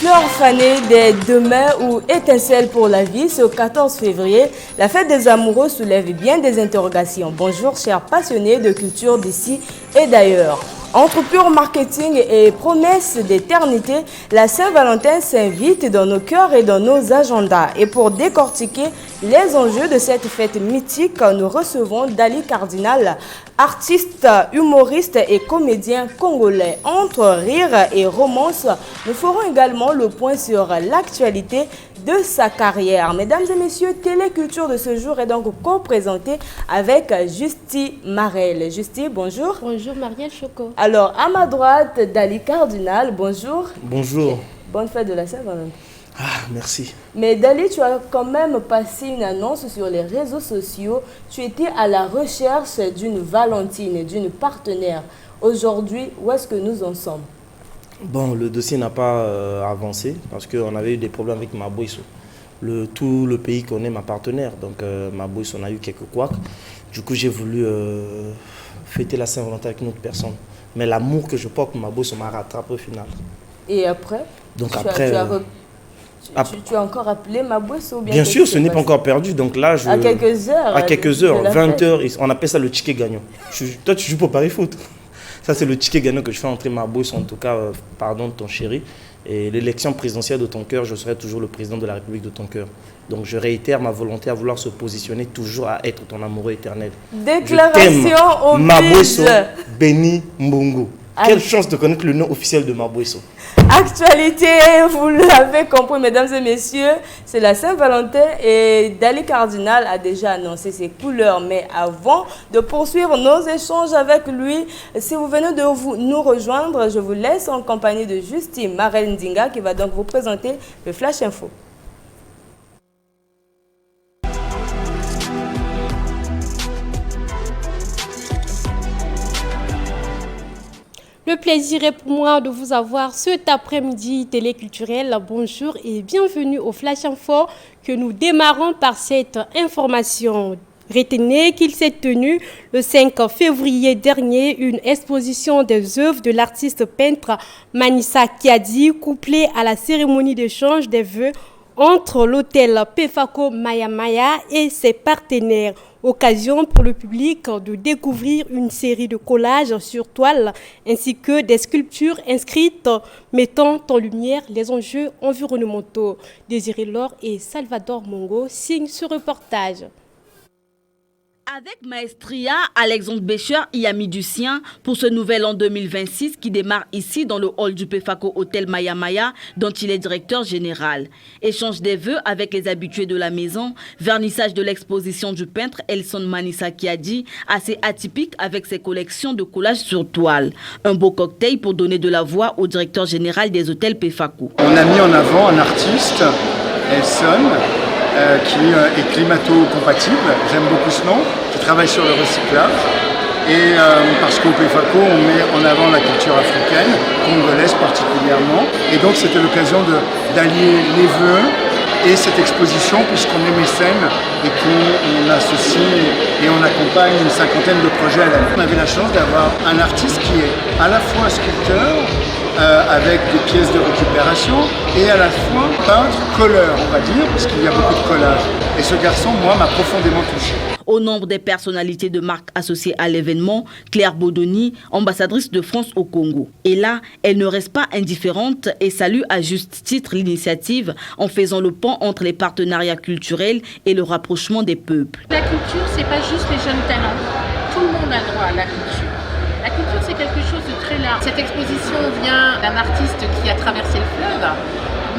Fleur fanée des demain ou étincelle pour la vie, ce 14 février, la fête des amoureux soulève bien des interrogations. Bonjour chers passionnés de culture d'ici et d'ailleurs. Entre pur marketing et promesses d'éternité, la Saint-Valentin s'invite dans nos cœurs et dans nos agendas. Et pour décortiquer les enjeux de cette fête mythique, nous recevons Dali Cardinal, artiste, humoriste et comédien congolais. Entre rire et romance, nous ferons également le point sur l'actualité de sa carrière. Mesdames et messieurs, Téléculture de ce jour est donc co-présentée avec Justy Marel. Justy, bonjour. Bonjour Marielle Choco. Alors, à ma droite, Dali Cardinal, bonjour. Bonjour. Bonne fête de la Saint-Valentin. Ah, merci. Mais Dali, tu as quand même passé une annonce sur les réseaux sociaux. Tu étais à la recherche d'une Valentine, d'une partenaire. Aujourd'hui, où est-ce que nous en sommes? Bon, le dossier n'a pas avancé parce qu'on avait eu des problèmes avec Mabouissou. Tout le pays connaît ma partenaire, donc Mabouissou, on a eu quelques couacs. Du coup, j'ai voulu fêter la Saint-Valentin avec une autre personne. Mais l'amour que je porte pour Mabouissou m'a rattrapé au final. Et après? Donc tu as encore appelé Mabouissou ou bien? Bien sûr, ce n'est pas encore perdu. Donc là, à quelques heures. À quelques heures, 20 heures, on appelle ça le ticket gagnant. Toi, tu joues pour Paris Foot. Ça, c'est le ticket gagnant que je fais entrer Mabouissou, en tout cas, pardon de ton chéri. Et l'élection présidentielle de ton cœur, je serai toujours le président de la République de ton cœur. Donc je réitère ma volonté à vouloir se positionner toujours à être ton amoureux éternel. Déclaration oblige. Mabouissou Béni Mbungu. Quelle chance de connaître le nom officiel de Mabouissou. Actualité, vous l'avez compris mesdames et messieurs, c'est la Saint-Valentin et Dali Cardinal a déjà annoncé ses couleurs. Mais avant de poursuivre nos échanges avec lui, si vous venez de nous rejoindre, je vous laisse en compagnie de Justy Marel Ndinga qui va donc vous présenter le Flash Info. Le plaisir est pour moi de vous avoir cet après-midi téléculturel. Bonjour et bienvenue au Flash Info que nous démarrons par cette information. Retenez qu'il s'est tenu le 5 février dernier une exposition des œuvres de l'artiste peintre Manissa Kiadi couplée à la cérémonie d'échange des vœux entre l'hôtel Pefako Maya Maya et ses partenaires. Occasion pour le public de découvrir une série de collages sur toile ainsi que des sculptures inscrites mettant en lumière les enjeux environnementaux. Désiré Laure et Salvador Mongo signent ce reportage. Avec maestria, Alexandre Bécher y a mis du sien pour ce nouvel an 2026 qui démarre ici dans le hall du Pefako Hôtel Maya Maya dont il est directeur général. Échange des vœux avec les habitués de la maison, vernissage de l'exposition du peintre Elson Manissa Kiadi, assez atypique avec ses collections de collages sur toile. Un beau cocktail pour donner de la voix au directeur général des hôtels Pefako. On a mis en avant un artiste, Elson, qui est climato-compatible, j'aime beaucoup ce nom, qui travaille sur le recyclage. Et parce qu'au Pefako, on met en avant la culture africaine, congolaise particulièrement. Et donc c'était l'occasion d'allier les vœux et cette exposition, puisqu'on est mécène et qu'on associe et on accompagne une cinquantaine de projets à l'année. On avait la chance d'avoir un artiste qui est à la fois sculpteur, avec des pièces de récupération et à la fois peintre, colleur, on va dire, parce qu'il y a beaucoup de collages. Et ce garçon, moi, m'a profondément touché. Au nombre des personnalités de marque associées à l'événement, Claire Baudoni, ambassadrice de France au Congo. Et là, elle ne reste pas indifférente et salue à juste titre l'initiative en faisant le pont entre les partenariats culturels et le rapprochement des peuples. La culture, c'est pas juste les jeunes talents. Tout le monde a droit à la culture. La culture, c'est quelque chose de très large. Cette exposition vient d'un artiste qui a traversé le fleuve,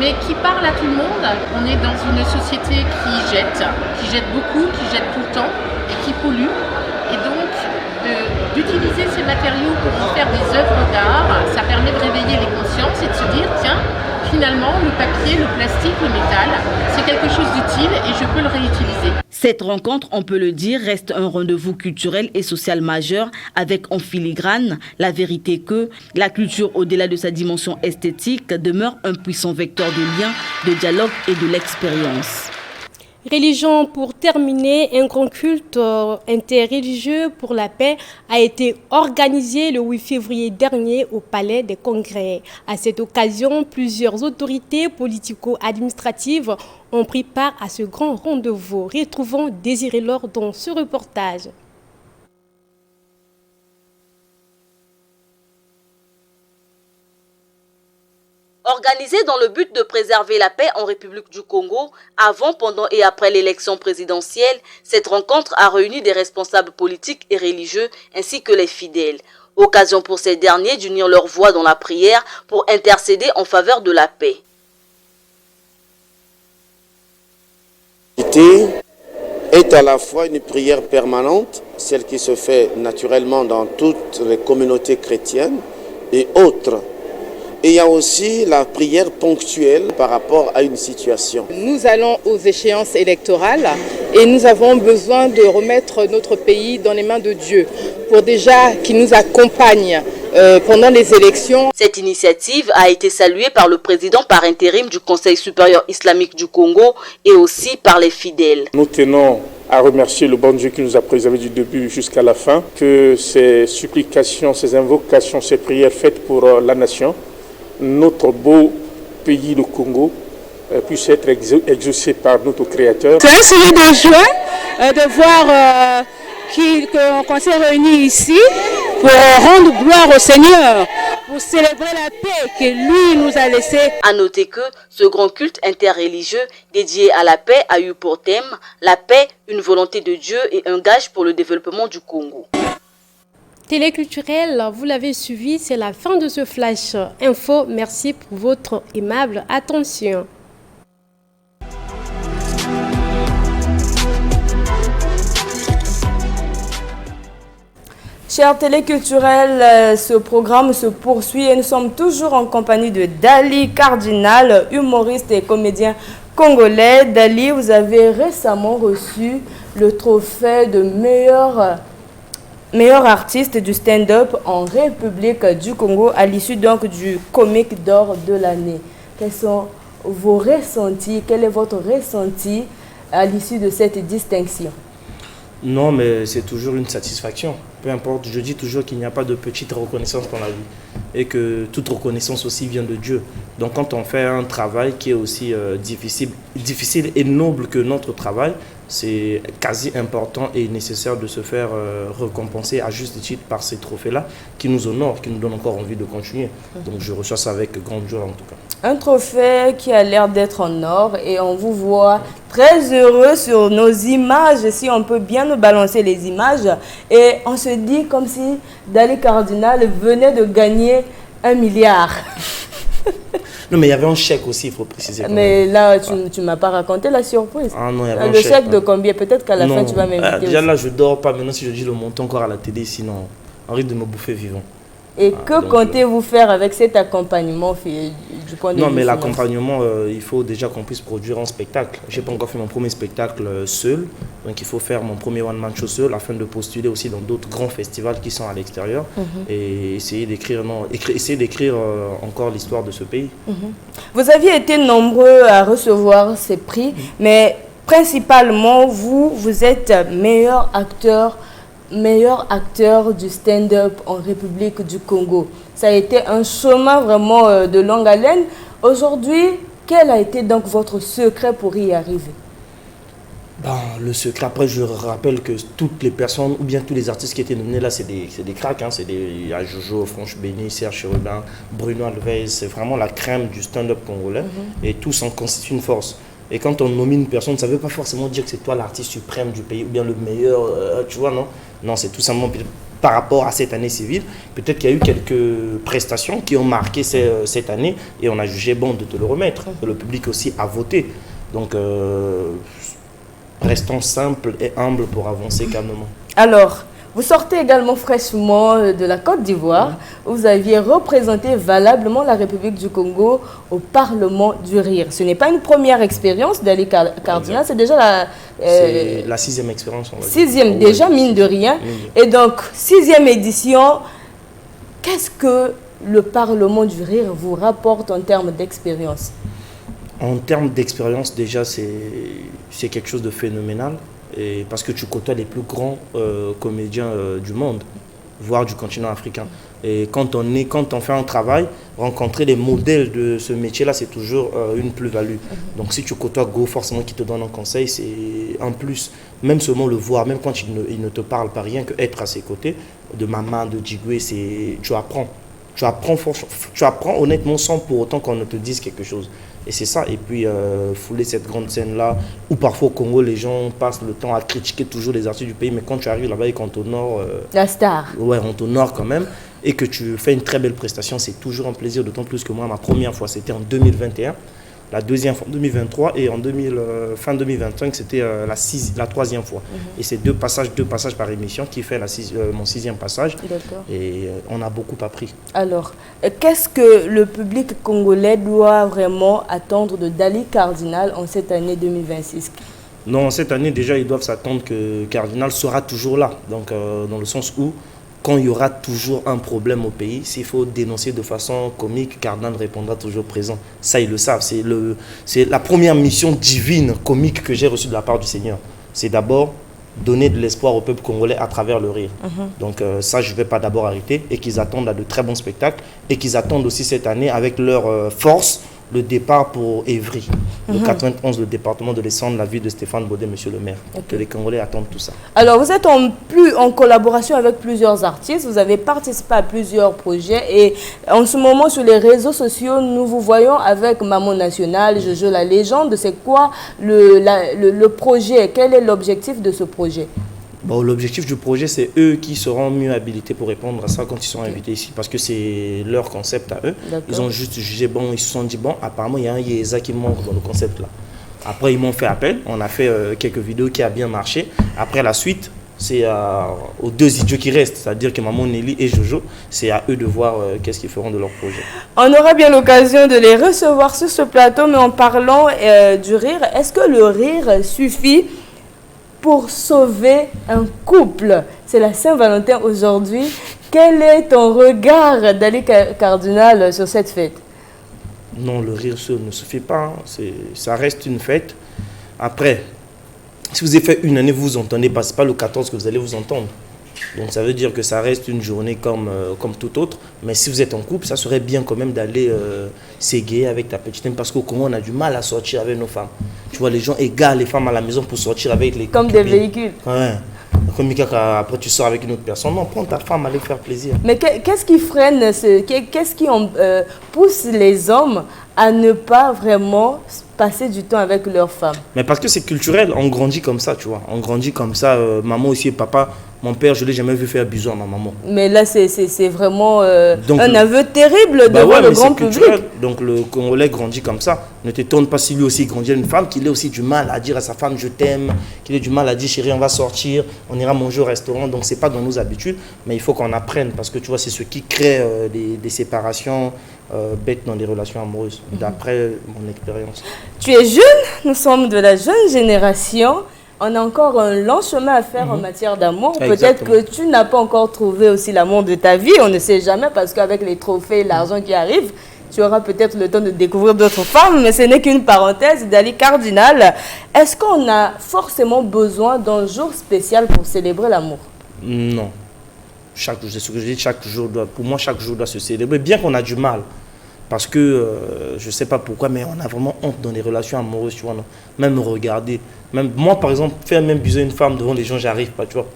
mais qui parle à tout le monde. On est dans une société qui jette beaucoup, qui jette tout le temps et qui pollue. Et donc, d'utiliser ces matériaux pour en faire des œuvres d'art, ça permet de réveiller les consciences et de se dire, tiens, finalement, le papier, le plastique, le métal, c'est quelque chose d'utile et je peux le réutiliser. Cette rencontre, on peut le dire, reste un rendez-vous culturel et social majeur avec en filigrane la vérité que la culture, au-delà de sa dimension esthétique, demeure un puissant vecteur de lien, de dialogue et de l'expérience. Religion pour terminer, un grand culte interreligieux pour la paix a été organisé le 8 février dernier au Palais des Congrès. À cette occasion, plusieurs autorités politico-administratives ont pris part à ce grand rendez-vous. Retrouvons Désiré Laure dans ce reportage. Organisée dans le but de préserver la paix en République du Congo, avant, pendant et après l'élection présidentielle, cette rencontre a réuni des responsables politiques et religieux ainsi que les fidèles. Occasion pour ces derniers d'unir leur voix dans la prière pour intercéder en faveur de la paix. Est à la fois une prière permanente, celle qui se fait naturellement dans toutes les communautés chrétiennes et autres. Et il y a aussi la prière ponctuelle par rapport à une situation. Nous allons aux échéances électorales et nous avons besoin de remettre notre pays dans les mains de Dieu pour déjà qu'il nous accompagne pendant les élections. Cette initiative a été saluée par le président par intérim du Conseil supérieur islamique du Congo et aussi par les fidèles. Nous tenons à remercier le bon Dieu qui nous a préservés du début jusqu'à la fin, que ces supplications, ces invocations, ces prières faites pour la nation, notre beau pays, le Congo, puisse être exaucé par notre Créateur. C'est un sujet de joie de voir qu'on s'est réunis ici pour rendre gloire au Seigneur, pour célébrer la paix que lui nous a laissée. À noter que ce grand culte interreligieux dédié à la paix a eu pour thème la paix, une volonté de Dieu et un gage pour le développement du Congo. Téléculturel, vous l'avez suivi, c'est la fin de ce flash info. Merci pour votre aimable attention. Chers téléculturels, ce programme se poursuit et nous sommes toujours en compagnie de Dali Cardinal, humoriste et comédien congolais. Dali, vous avez récemment reçu le trophée de meilleur artiste du stand-up en République du Congo à l'issue donc du Comique d'or de l'année. Quels sont vos ressentis? Quel est votre ressenti à l'issue de cette distinction? Non, mais c'est toujours une satisfaction. Peu importe, je dis toujours qu'il n'y a pas de petite reconnaissance dans la vie et que toute reconnaissance aussi vient de Dieu. Donc quand on fait un travail qui est aussi difficile et noble que notre travail, c'est quasi important et nécessaire de se faire récompenser à juste titre par ces trophées-là qui nous honorent, qui nous donnent encore envie de continuer. Donc je reçois ça avec grande joie en tout cas. Un trophée qui a l'air d'être en or et on vous voit très heureux sur nos images, si on peut bien nous balancer les images. Et on se dit comme si Dali Cardinal venait de gagner 1 milliard. Non, mais il y avait un chèque aussi, il faut préciser. Mais là, tu ne m'as pas raconté la surprise. Ah non, il y avait un chèque. Le chèque de combien? Peut-être qu'à la fin, tu vas m'inviter. Déjà là, je ne dors pas. Maintenant, si je dis le montant encore à la télé, sinon, on risque de me bouffer vivant. Et que comptez-vous faire avec cet accompagnement du point de vue? Non, mais l'accompagnement, il faut déjà qu'on puisse produire un spectacle. Je n'ai pas encore fait mon premier spectacle seul. Donc, il faut faire mon premier one-man show seul afin de postuler aussi dans d'autres grands festivals qui sont à l'extérieur et essayer d'écrire encore l'histoire de ce pays. Vous aviez été nombreux à recevoir ces prix, mais principalement, vous êtes meilleur acteur du stand-up en République du Congo. Ça a été un chemin vraiment de longue haleine. Aujourd'hui, quel a été donc votre secret pour y arriver? Le secret, après je rappelle que toutes les personnes, ou bien tous les artistes qui étaient nominés là, c'est des cracks. Il y a Jojo, Franche Béni, Serge Chérubin, Bruno Alves, c'est vraiment la crème du stand-up congolais. Et tous en constituent une force. Et quand on nomine une personne, ça ne veut pas forcément dire que c'est toi l'artiste suprême du pays ou bien le meilleur, tu vois, non? Non, c'est tout simplement par rapport à cette année civile. Peut-être qu'il y a eu quelques prestations qui ont marqué cette année et on a jugé bon de te le remettre. Le public aussi a voté. Donc, restons simples et humbles pour avancer calmement. Alors, vous sortez également fraîchement de la Côte d'Ivoire. Vous aviez représenté valablement la République du Congo au Parlement du Rire. Ce n'est pas une première expérience d'Ali Cardinal, c'est déjà c'est la 6e expérience. On va dire. 6e déjà, mine de rien. Et donc, 6e édition, qu'est-ce que le Parlement du Rire vous rapporte en termes d'expérience? En termes d'expérience, déjà, c'est quelque chose de phénoménal. Et parce que tu côtoies les plus grands comédiens du monde, voire du continent africain. Et quand on fait un travail, rencontrer les modèles de ce métier-là, c'est toujours une plus-value. Donc si tu côtoies Go, forcément qui te donne un conseil, c'est un plus. Même seulement le voir, même quand il ne te parle pas, rien qu'être à ses côtés, de Maman, de Djigwe, tu apprends. Tu apprends honnêtement sans pour autant qu'on ne te dise quelque chose. Et c'est ça. Et puis, fouler cette grande scène-là, où parfois au Congo, les gens passent le temps à critiquer toujours les artistes du pays, mais quand tu arrives là-bas et qu'on t'honore... la star. Ouais, on t'honore quand même. Et que tu fais une très belle prestation, c'est toujours un plaisir, d'autant plus que moi, ma première fois, c'était en 2021. La deuxième fois en 2023 et fin 2025, c'était la troisième fois. Et c'est deux passages par émission qui fait mon 6e passage. Et on a beaucoup appris. Alors, qu'est-ce que le public congolais doit vraiment attendre de Dali Cardinal en cette année 2026? Non, cette année, déjà, ils doivent s'attendre que Cardinal sera toujours là. Donc, dans le sens où, quand il y aura toujours un problème au pays, s'il faut dénoncer de façon comique, Cardinal répondra toujours présent. Ça, ils le savent. C'est la première mission divine, comique que j'ai reçue de la part du Seigneur. C'est d'abord donner de l'espoir au peuple congolais à travers le rire. Donc ça, je ne vais pas d'abord arrêter. Et qu'ils attendent à de très bons spectacles. Et qu'ils attendent aussi cette année, avec leur force, le départ pour Évry, le 91, le département de l'Essonne, la ville de Stéphane Baudet, monsieur le maire. Que les Congolais attendent tout ça. Alors, vous êtes en collaboration avec plusieurs artistes, vous avez participé à plusieurs projets et en ce moment, sur les réseaux sociaux, nous vous voyons avec Maman Nationale, Jojo la légende. C'est quoi le projet? Quel est l'objectif de ce projet? Bon, l'objectif du projet, c'est eux qui seront mieux habilités pour répondre à ça quand ils sont invités ici, parce que c'est leur concept à eux. Ils ont juste jugé bon, ils se sont dit bon, apparemment il y a un Yéza qui manque dans le concept là. Après ils m'ont fait appel, on a fait quelques vidéos qui a bien marché. Après la suite, c'est aux deux idiots qui restent, c'est-à-dire que Maman Nelly et Jojo, c'est à eux de voir qu'est-ce qu'ils feront de leur projet. On aura bien l'occasion de les recevoir sur ce plateau, mais en parlant du rire, est-ce que le rire suffit pour sauver un couple? C'est la Saint-Valentin aujourd'hui. Quel est ton regard, Dali Cardinal, sur cette fête? Non, le rire seul ne suffit pas. Ça reste une fête. Après, si vous avez fait une année, vous vous entendez pas. Ce n'est pas le 14 que vous allez vous entendre. Donc ça veut dire que ça reste une journée comme toute autre. Mais si vous êtes en couple, ça serait bien quand même d'aller s'égayer avec ta petite amie. Parce qu'au Congo, on a du mal à sortir avec nos femmes. Tu vois, les gens égarent les femmes à la maison pour sortir avec les comme des véhicules. Ouais. Comme après tu sors avec une autre personne. Non, prends ta femme, allez faire plaisir. Mais qu'est-ce qui freine, qu'est-ce qui pousse les hommes à ne pas vraiment passer du temps avec leurs femmes? Mais parce que c'est culturel, on grandit comme ça, tu vois. On grandit comme ça, maman aussi et papa. Mon père, je ne l'ai jamais vu faire bisous à ma maman. Mais là, c'est vraiment un aveu terrible devant le grand public. Donc le Congolais grandit comme ça. Ne t'étonne pas si lui aussi grandit à une femme, qu'il ait aussi du mal à dire à sa femme je t'aime, qu'il ait du mal à dire chérie on va sortir, on ira manger au restaurant. Donc ce n'est pas dans nos habitudes, mais il faut qu'on apprenne parce que tu vois c'est ce qui crée des séparations bêtes dans les relations amoureuses, d'après mon expérience. Tu es jeune, nous sommes de la jeune génération. On a encore un long chemin à faire en matière d'amour. Peut-être que tu n'as pas encore trouvé aussi l'amour de ta vie. On ne sait jamais parce qu'avec les trophées et l'argent qui arrive, tu auras peut-être le temps de découvrir d'autres femmes. Mais ce n'est qu'une parenthèse. Dali Cardinal, est-ce qu'on a forcément besoin d'un jour spécial pour célébrer l'amour? Non. C'est ce que je dis, pour moi, chaque jour doit se célébrer. Bien qu'on a du mal. Parce que, je ne sais pas pourquoi, mais on a vraiment honte dans les relations amoureuses, tu vois, non? Même regarder. Même, moi, par exemple, faire même baiser une femme devant les gens, j'arrive pas, tu vois.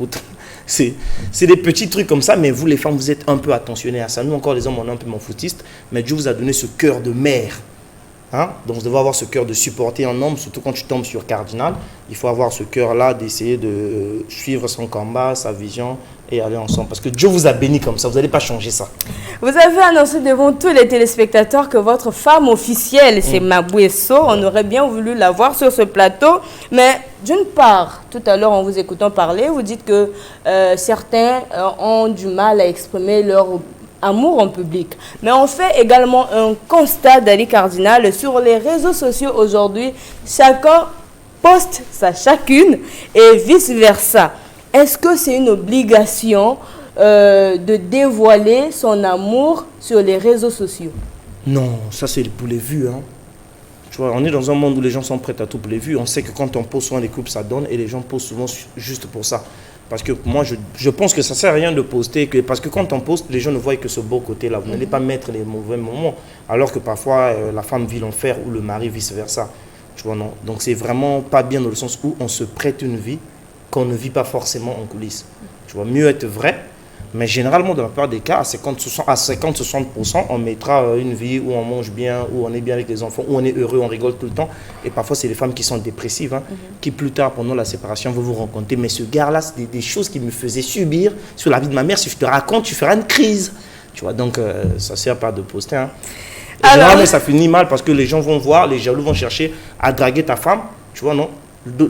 C'est des petits trucs comme ça, mais vous, les femmes, vous êtes un peu attentionnés à ça. Nous, encore, les hommes, on est un peu foutistes, mais Dieu vous a donné ce cœur de mère. Hein? Donc, vous devez avoir ce cœur de supporter un homme, surtout quand tu tombes sur Cardinal. Il faut avoir ce cœur-là d'essayer de suivre son combat, sa vision et aller ensemble. Parce que Dieu vous a béni comme ça, vous n'allez pas changer ça. Vous avez annoncé devant tous les téléspectateurs que votre femme officielle, c'est Maboué So. On aurait bien voulu la voir sur ce plateau. Mais d'une part, tout à l'heure, en vous écoutant parler, vous dites que certains ont du mal à exprimer leur amour en public. Mais on fait également un constat, Dali Cardinal, sur les réseaux sociaux aujourd'hui. Chacun poste sa chacune et vice-versa. Est-ce que c'est une obligation de dévoiler son amour sur les réseaux sociaux? Non, ça c'est pour les vues. Hein. Tu vois, on est dans un monde où les gens sont prêts à tout pour les vues. On sait que quand on pose souvent les couples, ça donne et les gens posent souvent juste pour ça. Parce que moi, je pense que ça ne sert à rien de poster. Parce que quand on poste, les gens ne voient que ce beau côté-là. Vous n'allez pas mettre les mauvais moments. Alors que parfois, la femme vit l'enfer ou le mari vice-versa. Tu vois, non? Donc, c'est vraiment pas bien dans le sens où on se prête une vie qu'on ne vit pas forcément en coulisses. Tu vois, mieux être vrai. Mais généralement, dans la plupart des cas, à 50-60%, on mettra une vie où on mange bien, où on est bien avec les enfants, où on est heureux, on rigole tout le temps. Et parfois, c'est les femmes qui sont dépressives, qui plus tard, pendant la séparation, vont vous raconter. Mais ce gars-là, c'est des choses qu'il me faisait subir sur la vie de ma mère. Si je te raconte, tu feras une crise. Tu vois, donc ça ne sert pas de poster. Et généralement, ça finit mal parce que les gens vont voir, les jaloux vont chercher à draguer ta femme. Tu vois, non?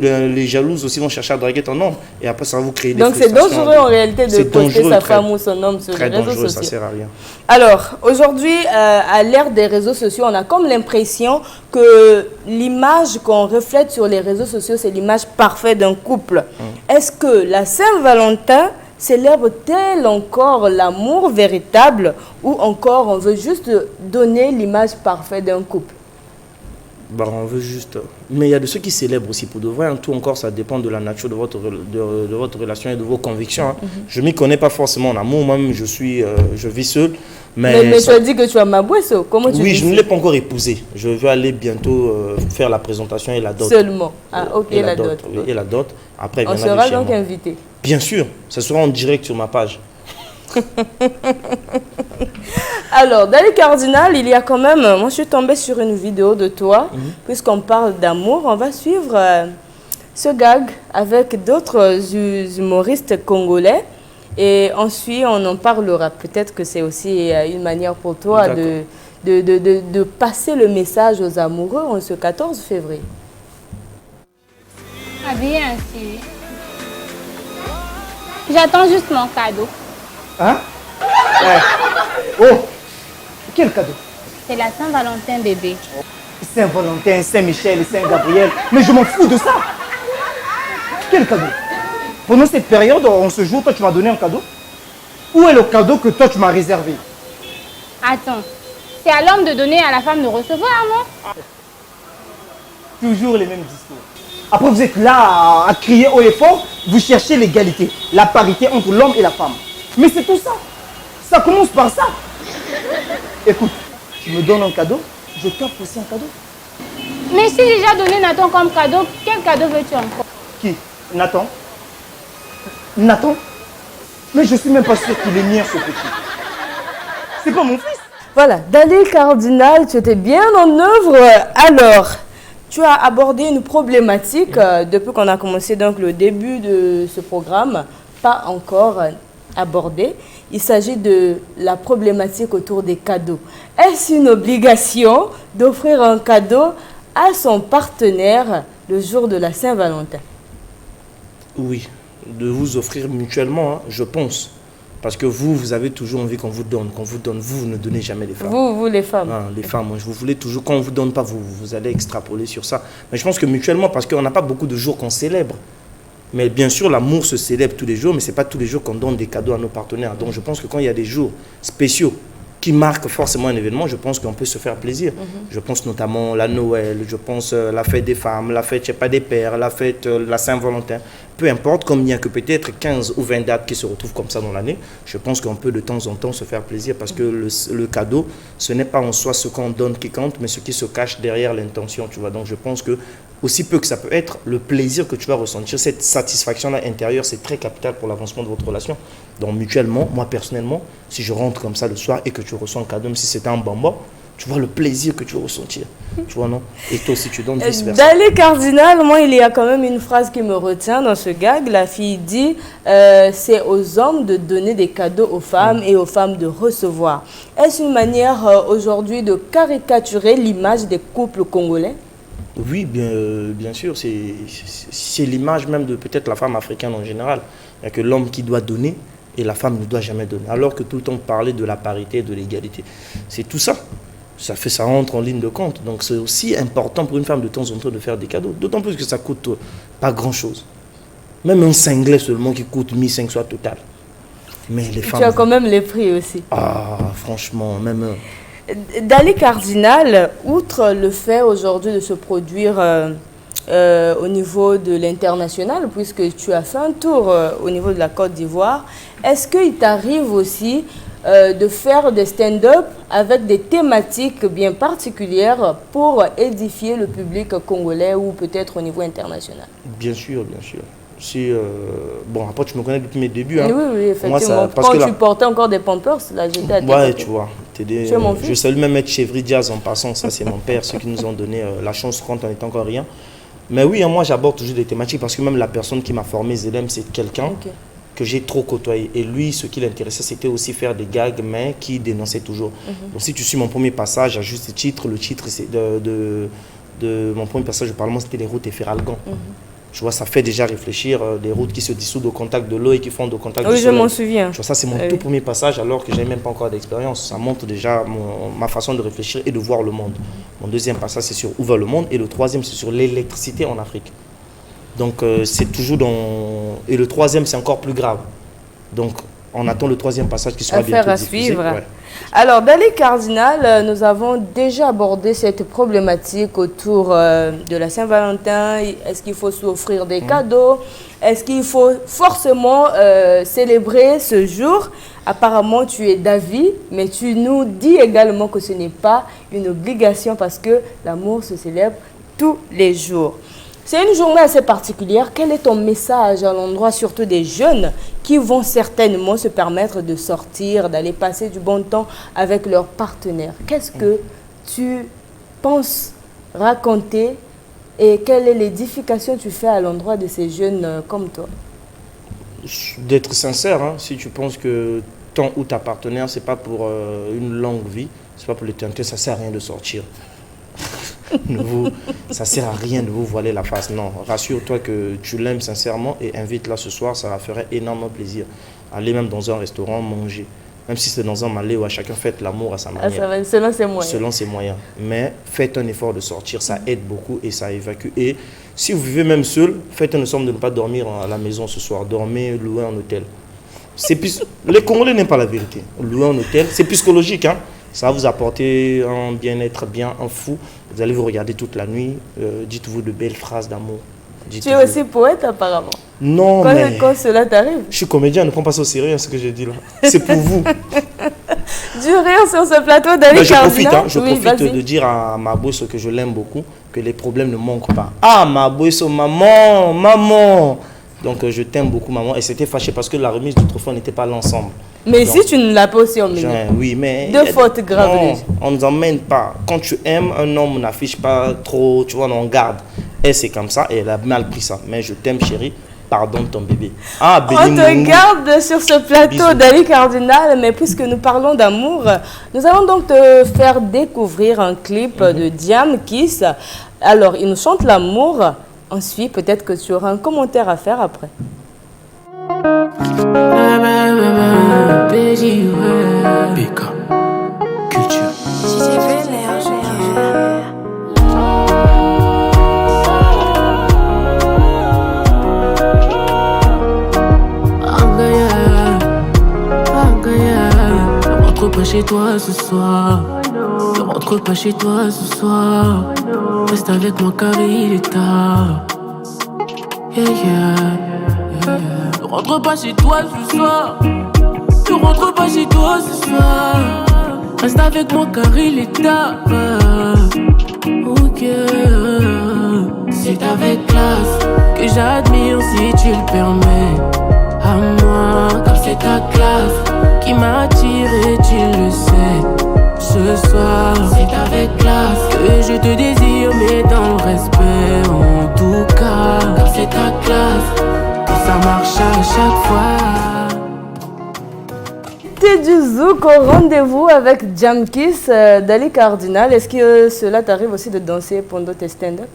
Les jalouses aussi vont chercher à draguer ton homme et après ça va vous créer des frustrations. Donc c'est dangereux en réalité de poster sa femme ou son homme sur les réseaux sociaux. Ça sert à rien. Alors aujourd'hui, à l'ère des réseaux sociaux, on a comme l'impression que l'image qu'on reflète sur les réseaux sociaux, c'est l'image parfaite d'un couple. Est-ce que la Saint-Valentin célèbre-t-elle encore l'amour véritable ou encore on veut juste donner l'image parfaite d'un couple? On veut juste... Mais il y a de ceux qui célèbrent aussi pour de vrai. Tout encore, ça dépend de la nature de votre relation et de vos convictions. Je ne m'y connais pas forcément en amour. Moi-même, je vis seul. Mais tu as dit que tu as Mabouesso. Comment tu dis? Oui, je ne l'ai pas encore épousé. Je vais aller bientôt faire la présentation et la dot. Seulement? Ah, ok, et la dot. Oui, et la dot. Après, on sera donc invité? Bien sûr. Ça sera en direct sur ma page. Alors, dans les cardinals, il y a quand même... Moi, je suis tombée sur une vidéo de toi. Puisqu'on parle d'amour, on va suivre ce gag avec d'autres humoristes congolais. Et ensuite, on en parlera. Peut-être que c'est aussi une manière pour toi de passer le message aux amoureux en ce 14 février. Habillé ainsi. J'attends juste mon cadeau. Hein? Oh! Quel cadeau? C'est la Saint-Valentin, bébé. Saint-Valentin, Saint-Michel, Saint-Gabriel. Mais je m'en fous de ça! Quel cadeau? Pendant cette période, en ce jour, toi, tu m'as donné un cadeau? Où est le cadeau que toi, tu m'as réservé? Attends, c'est à l'homme de donner, à la femme de recevoir, non? Toujours les mêmes discours. Après, vous êtes là à crier haut et fort, vous cherchez l'égalité, la parité entre l'homme et la femme. Mais c'est tout ça. Ça commence par ça. Écoute, tu me donnes un cadeau, je t'offre aussi un cadeau. Mais si j'ai déjà donné Nathan comme cadeau, quel cadeau veux-tu encore? Qui? Nathan? Nathan? Mais je suis même pas sûr qu'il est mien, ce petit. C'est pas mon fils. Voilà, Dali Cardinal, tu étais bien en œuvre. Alors, tu as abordé une problématique depuis qu'on a commencé donc le début de ce programme, pas encore abordé. Il s'agit de la problématique autour des cadeaux. Est-ce une obligation d'offrir un cadeau à son partenaire le jour de la Saint-Valentin? Oui, de vous offrir mutuellement, je pense. Parce que vous avez toujours envie qu'on vous donne. Vous ne donnez jamais les femmes. Vous les femmes. Les femmes, vous voulez toujours, quand on ne vous donne pas, vous allez extrapoler sur ça. Mais je pense que mutuellement, parce qu'on n'a pas beaucoup de jours qu'on célèbre. Mais bien sûr, l'amour se célèbre tous les jours, mais ce n'est pas tous les jours qu'on donne des cadeaux à nos partenaires. Donc je pense que quand il y a des jours spéciaux qui marquent forcément un événement, je pense qu'on peut se faire plaisir. Je pense notamment la Noël, je pense la fête des femmes, la fête, je sais pas, des pères, la fête, la Saint-Valentin. Peu importe, comme il n'y a que peut-être 15 ou 20 dates qui se retrouvent comme ça dans l'année, je pense qu'on peut de temps en temps se faire plaisir parce que le cadeau, ce n'est pas en soi ce qu'on donne qui compte, mais ce qui se cache derrière l'intention, tu vois. Donc je pense que, aussi peu que ça peut être, le plaisir que tu vas ressentir, cette satisfaction-là intérieure, c'est très capital pour l'avancement de votre relation. Donc mutuellement, moi personnellement, si je rentre comme ça le soir et que tu reçois un cadeau, même si c'était un bambou, tu vois le plaisir que tu vas ressentir. Tu vois, non? Et toi aussi, tu donnes vice-versa. Dans les cardinals, moi, il y a quand même une phrase qui me retient dans ce gag. La fille dit, c'est aux hommes de donner des cadeaux aux femmes et aux femmes de recevoir. Est-ce une manière aujourd'hui de caricaturer l'image des couples congolais? Oui, bien sûr. C'est l'image même de peut-être la femme africaine en général. Il n'y a que l'homme qui doit donner et la femme ne doit jamais donner. Alors que tout le temps, parler de la parité et de l'égalité. C'est tout ça. Ça rentre en ligne de compte. Donc c'est aussi important pour une femme de temps en temps de faire des cadeaux. D'autant plus que ça coûte pas grand-chose. Même un singlet seulement qui coûte 1500 total. Mais les femmes... Tu as quand même les prix aussi. Ah, franchement, même... Dali Cardinal, outre le fait aujourd'hui de se produire au niveau de l'international, puisque tu as fait un tour au niveau de la Côte d'Ivoire, est-ce qu'il t'arrive aussi de faire des stand-up avec des thématiques bien particulières pour édifier le public congolais ou peut-être au niveau international? Bien sûr, bien sûr. Si, bon, après, tu me connais depuis mes débuts. Hein. Oui, effectivement. Moi, ça, parce quand tu portais encore des pampers, là, j'étais à tes ouais, côtés. tu vois. Tu es mon fils. Je salue même Maître Chevry Diaz en passant. Ça, c'est mon père, ceux qui nous ont donné la chance quand on n'était encore rien. Mais oui, hein, moi, j'aborde toujours des thématiques parce que même la personne qui m'a formé, Zélem, c'est quelqu'un que j'ai trop côtoyé. Et lui, ce qui l'intéressait, c'était aussi faire des gags, mais qui dénonçait toujours. Donc, si tu suis mon premier passage, à juste titre, le titre de mon premier passage au Parlement, c'était les routes Efferalgan. Tu vois, ça fait déjà réfléchir des routes qui se dissoudent au contact de l'eau et qui fondent au contact du soleil. Oui, je m'en souviens. Tu vois, ça, c'est mon tout premier passage alors que je n'avais même pas encore d'expérience. Ça montre déjà ma façon de réfléchir et de voir le monde. Mon deuxième passage, c'est sur où va le monde. Et le troisième, c'est sur l'électricité en Afrique. Donc, c'est toujours dans... Et le troisième, c'est encore plus grave. Donc, on attend le troisième passage qui sera bientôt diffusé. Suivre. Ouais. Alors, dans les Cardinal, nous avons déjà abordé cette problématique autour de la Saint-Valentin. Est-ce qu'il faut s'offrir des cadeaux? Est-ce qu'il faut forcément célébrer ce jour? Apparemment, tu es d'avis, mais tu nous dis également que ce n'est pas une obligation parce que l'amour se célèbre tous les jours. C'est une journée assez particulière. Quel est ton message à l'endroit surtout des jeunes qui vont certainement se permettre de sortir, d'aller passer du bon temps avec leurs partenaires? Qu'est-ce que tu penses raconter et quelle est l'édification que tu fais à l'endroit de ces jeunes comme toi? D'être sincère, hein, si tu penses que ton ou ta partenaire, ce n'est pas pour une longue vie, ce n'est pas pour l'éternité, ça ne sert à rien de sortir. Ça ne sert à rien de vous voiler la face. Non, rassure-toi que tu l'aimes sincèrement et invite-la ce soir, ça va faire énormément plaisir. Aller même dans un restaurant, manger. Même si c'est dans un malais où à chacun fait l'amour à sa manière. Selon ses moyens. Selon ses moyens. Mais faites un effort de sortir, ça aide beaucoup et ça évacue. Et si vous vivez même seul, faites un effort de ne pas dormir à la maison ce soir. Dormez, louez un hôtel. Les Congolais n'aiment pas la vérité. Louer un hôtel, c'est psychologique, hein. Ça va vous apporter un bien-être, un fou. Vous allez vous regarder toute la nuit. Dites-vous de belles phrases d'amour. Tu es aussi poète apparemment. Non, mais... Quand cela t'arrive. Je suis comédien, ne prends pas ça au sérieux, ce que j'ai dit là. C'est pour vous. Du rire sur ce plateau d'Ali Cardinal. Je profite de dire à Mabouesso que je l'aime beaucoup, que les problèmes ne manquent pas. Ah, Mabouesso, maman. Donc je t'aime beaucoup, maman. Et c'était fâché parce que la remise du trophée n'était pas l'ensemble. Mais donc, si tu ne l'as pas aussi emmené. Oui, mais... Deux fautes graves. Non, on ne nous emmène pas. Quand tu aimes un homme, on n'affiche pas trop, tu vois, on garde. Et c'est comme ça, et elle a mal pris ça. Mais je t'aime, chérie. Pardonne ton bébé. Ah, on te garde sur ce plateau d'Ali Cardinal, mais puisque nous parlons d'amour, nous allons donc te faire découvrir un clip de Diam Kiss. Alors, il nous chante l'amour. Ensuite, peut-être que tu auras un commentaire à faire après. Bika Culture. Ne rentre pas chez toi ce soir. Ne rentre pas chez toi ce soir. Reste avec moi car il est tard. Yeah, yeah. Ne rentre pas chez toi ce soir. Ne rentre pas chez toi ce soir. Reste avec moi car il est tard. Ok. C'est avec classe que j'admire si tu le permets. À moi, car c'est ta classe qui m'attire et tu le sais. Ce soir, c'est avec classe que je te désire, mais dans le respect en tout cas. Car c'est ta classe que ça marche à chaque fois. T'es du zouk au rendez-vous avec Diam Kiss d'Ali Cardinal. Est-ce que cela t'arrive aussi de danser pendant tes stand-up?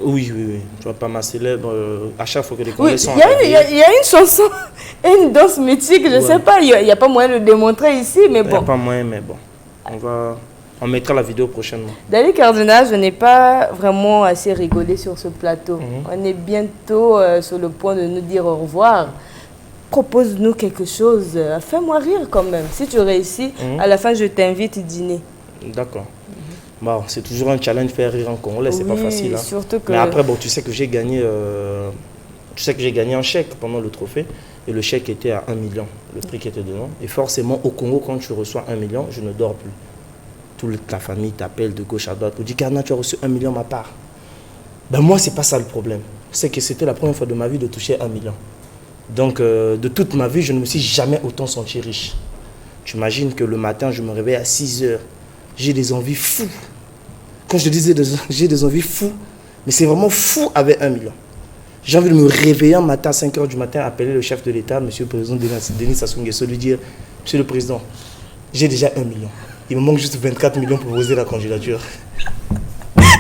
Oui. Tu vois, pas ma célèbre. À chaque fois que les Congolais sont il y a une chanson et une danse mythique, je sais pas, il n'y a pas moyen de le démontrer ici, mais bon. Il n'y a pas moyen, mais bon. On mettra la vidéo prochainement. D'Ali Cardinal, je n'ai pas vraiment assez rigolé sur ce plateau. On est bientôt sur le point de nous dire au revoir. Propose-nous quelque chose. Fais-moi rire quand même. Si tu réussis, à la fin, je t'invite à dîner. D'accord. Bon, c'est toujours un challenge faire rire en Congolais, c'est pas facile. Hein. Surtout que... Mais après, bon, tu sais que j'ai gagné un chèque pendant le trophée. Et le chèque était à 1 million, le prix qui était dedans. Et forcément, au Congo, quand tu reçois 1 million, je ne dors plus. Toute la famille t'appelle de gauche à droite pour dire « Carna, tu as reçu 1 million ma part ». Ben moi, c'est pas ça le problème. C'est que c'était la première fois de ma vie de toucher 1 million. Donc, de toute ma vie, je ne me suis jamais autant senti riche. Tu imagines que le matin, je me réveille à 6 heures. J'ai des envies fous. Quand je disais j'ai des envies fous, mais c'est vraiment fou avec 1 million. J'ai envie de me réveiller un matin à 5 heures du matin, appeler le chef de l'État, monsieur le président Denis Sassou Nguesso, lui dire « Monsieur le président, j'ai déjà 1 million. Il me manque juste 24 millions pour poser la candidature. »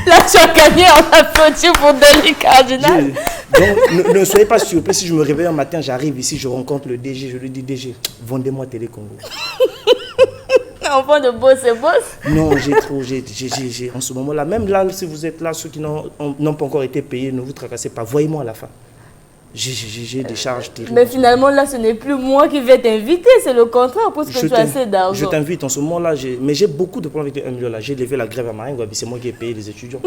Là, tu as gagné en applaudissant pour Dali Cardinal. Donc, ne soyez pas surpris. Si je me réveille un matin, j'arrive ici, je rencontre le DG, je lui dis « DG, vendez-moi Télé Congo. » Enfant de boss, c'est boss. Non, j'ai en ce moment-là, même là, si vous êtes là, ceux qui n'ont pas encore été payés, ne vous tracassez pas, voyez-moi à la fin. J'ai des charges terribles. Mais finalement, là, ce n'est plus moi qui vais t'inviter, c'est le contraire, parce que tu as assez d'argent. Je t'invite en ce moment-là, mais j'ai beaucoup de problèmes avec 1 million là. J'ai levé la grève à Maringue, c'est moi qui ai payé les étudiants.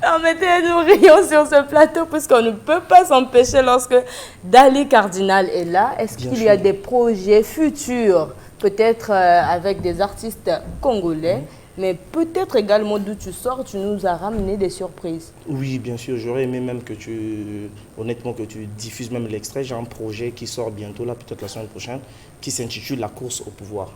Permettez-nous rions sur ce plateau, puisqu'on ne peut pas s'empêcher lorsque Dali Cardinal est là. Est-ce qu'il y a des projets futurs, peut-être avec des artistes congolais, mais peut-être également d'où tu sors, tu nous as ramené des surprises? Oui, bien sûr. J'aurais aimé même que honnêtement, que tu diffuses même l'extrait. J'ai un projet qui sort bientôt, là, peut-être la semaine prochaine, qui s'intitule « La course au pouvoir ».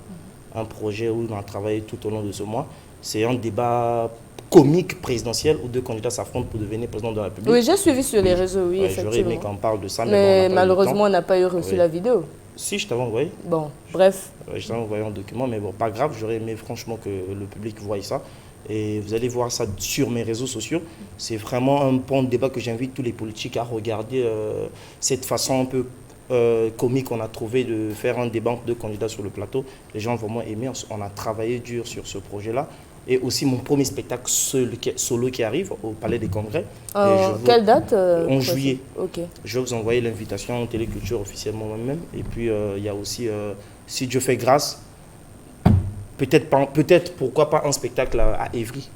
Un projet où on a travaillé tout au long de ce mois. C'est un débat comique présidentiel où deux candidats s'affrontent pour devenir président de la République. Oui, j'ai suivi sur les réseaux, oui, effectivement. J'aurais aimé qu'on parle de ça, mais malheureusement, on n'a pas eu reçu la vidéo. Si, je t'avais envoyé. Bon, bref. Je t'avais envoyé un document, mais bon, pas grave. J'aurais aimé franchement que le public voie ça. Et vous allez voir ça sur mes réseaux sociaux. C'est vraiment un point de débat que j'invite tous les politiques à regarder. Cette façon un peu comique qu'on a trouvé de faire un débat entre deux candidats sur le plateau. Les gens vont vraiment aimer. On a travaillé dur sur ce projet-là. Et aussi mon premier spectacle solo qui arrive au Palais des Congrès. Quelle date 11 juillet. Okay. Je vais vous envoyer l'invitation en Téléculture officiellement moi-même. Et puis il y a aussi, si Dieu fait grâce, peut-être pourquoi pas un spectacle à Évry.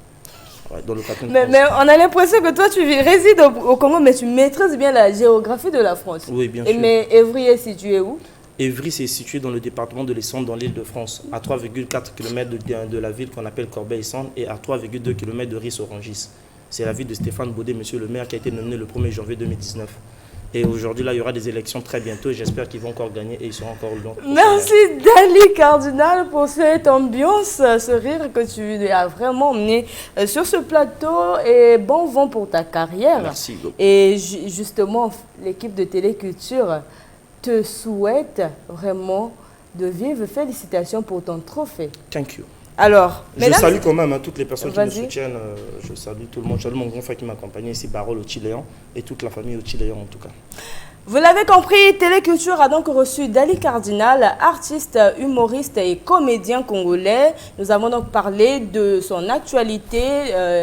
Ouais, dans le mais on a l'impression que toi tu résides au Congo, mais tu maîtrises bien la géographie de la France. Oui, bien sûr. Mais Évry est situé où? Évry, c'est situé dans le département de l'Essonne, dans l'île de France, à 3,4 km de la ville qu'on appelle Corbeil-Essonne et à 3,2 km de Ris-Orangis. C'est la ville de Stéphane Baudet, monsieur le maire, qui a été nommé le 1er janvier 2019. Et aujourd'hui, là, il y aura des élections très bientôt et j'espère qu'ils vont encore gagner et ils seront encore long. Merci Dali Cardinal pour cette ambiance, ce rire que tu as vraiment emmené sur ce plateau et bon vent pour ta carrière. Merci beaucoup. Et justement, l'équipe de Téléculture te souhaite vraiment de vives félicitations pour ton trophée. Thank you. Alors, je salue quand même toutes les personnes qui me soutiennent. Je salue tout le monde. Je salue mon grand frère qui m'accompagne ici, Barol Ochiléan, et toute la famille Ochiléan en tout cas. Vous l'avez compris, Téléculture a donc reçu Dali Cardinal, artiste, humoriste et comédien congolais. Nous avons donc parlé de son actualité,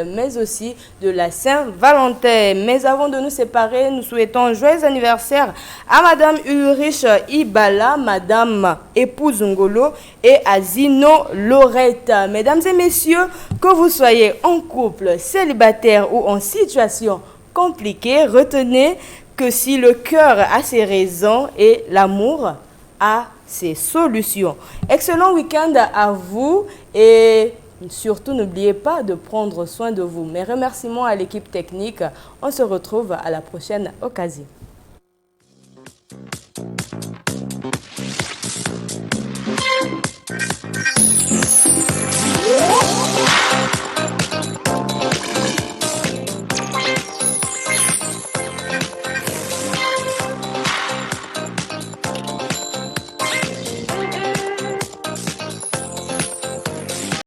mais aussi de la Saint-Valentin. Mais avant de nous séparer, nous souhaitons un joyeux anniversaire à Madame Ulrich Ibala, Madame Épouse Ngolo et à Zino Lorette. Mesdames et messieurs, que vous soyez en couple, célibataire ou en situation compliquée, retenez que si le cœur a ses raisons et l'amour a ses solutions. Excellent week-end à vous et surtout n'oubliez pas de prendre soin de vous. Mes remerciements à l'équipe technique. On se retrouve à la prochaine occasion.